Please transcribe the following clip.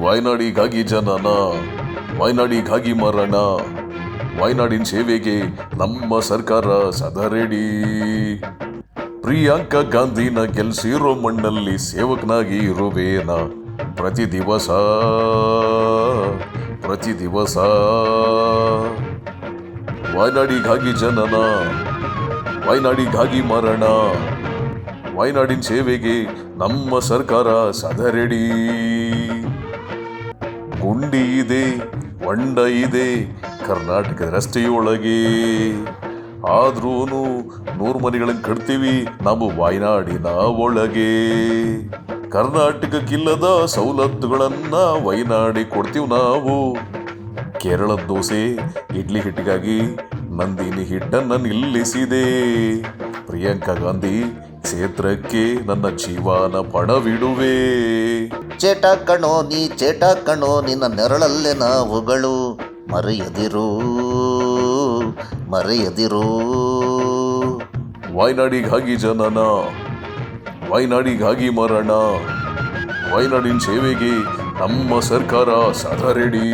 ವಾಯ್ನಾಡಿಗಾಗಿ ಜನನ, ವಾಯ್ನಾಡಿಗಾಗಿ ಮರಣ, ವಾಯ್ನಾಡಿನ ಸೇವೆಗೆ ನಮ್ಮ ಸರ್ಕಾರ ಸದಾ ರೆಡಿ. ಪ್ರಿಯಾಂಕಾ ಗಾಂಧಿನ ಗೆಲ್ಸಿರೋ ಮಣ್ಣಲ್ಲಿ ಸೇವಕನಾಗಿ ಇರುವೇನ ಪ್ರತಿ ದಿವಸ. ವಾಯ್ನಾಡಿಗಾಗಿ ಜನನ, ವಾಯ್ನಾಡಿಗಾಗಿ ಮರಣ, ವಾಯ್ನಾಡಿನ ಸೇವೆಗೆ ನಮ್ಮ ಸರ್ಕಾರ ಸದಾ ರೆಡಿ. ಗುಂಡಿ ಇದೆ, ಹೊಂಡ ಇದೆ ಕರ್ನಾಟಕದ ರಸ್ತೆಯೊಳಗೆ, ಆದ್ರೂ 100 ಮನೆಗಳನ್ನು ಕಟ್ತೀವಿ ನಾವು ವಾಯ್ನಾಡಿನ ಒಳಗೆ. ಕರ್ನಾಟಕಕ್ಕಿಲ್ಲದ ಸವಲತ್ತುಗಳನ್ನ ವೈನಾಡಿ ಕೊಡ್ತೀವಿ ನಾವು. ಕೇರಳದ ದೋಸೆ ಇಡ್ಲಿ ಹಿಟ್ಟಿಗಾಗಿ ನಂದಿನಿ ಹಿಟ್ಟನ್ನು ನಿಲ್ಲಿಸಿದೆ. ಪ್ರಿಯಾಂಕಾ ಗಾಂಧಿ ಕ್ಷೇತ್ರಕ್ಕೆ ನನ್ನ ಜೀವನ ಪಣವಿಡುವೆ. ಚೇಟ ಕಣೋ ನಿನ್ನ ನೆರಳಲ್ಲೇ ನಾವುಗಳು, ಮರೆಯದಿರು. ವಾಯ್ನಾಡಿಗಾಗಿ ಜನನ, ವಾಯ್ನಾಡಿಗಾಗಿ ಮರಣ, ವಾಯ್ನಾಡಿನ ಸೇವೆಗೆ ನಮ್ಮ ಸರ್ಕಾರ ಸದಾ ರೆಡಿ.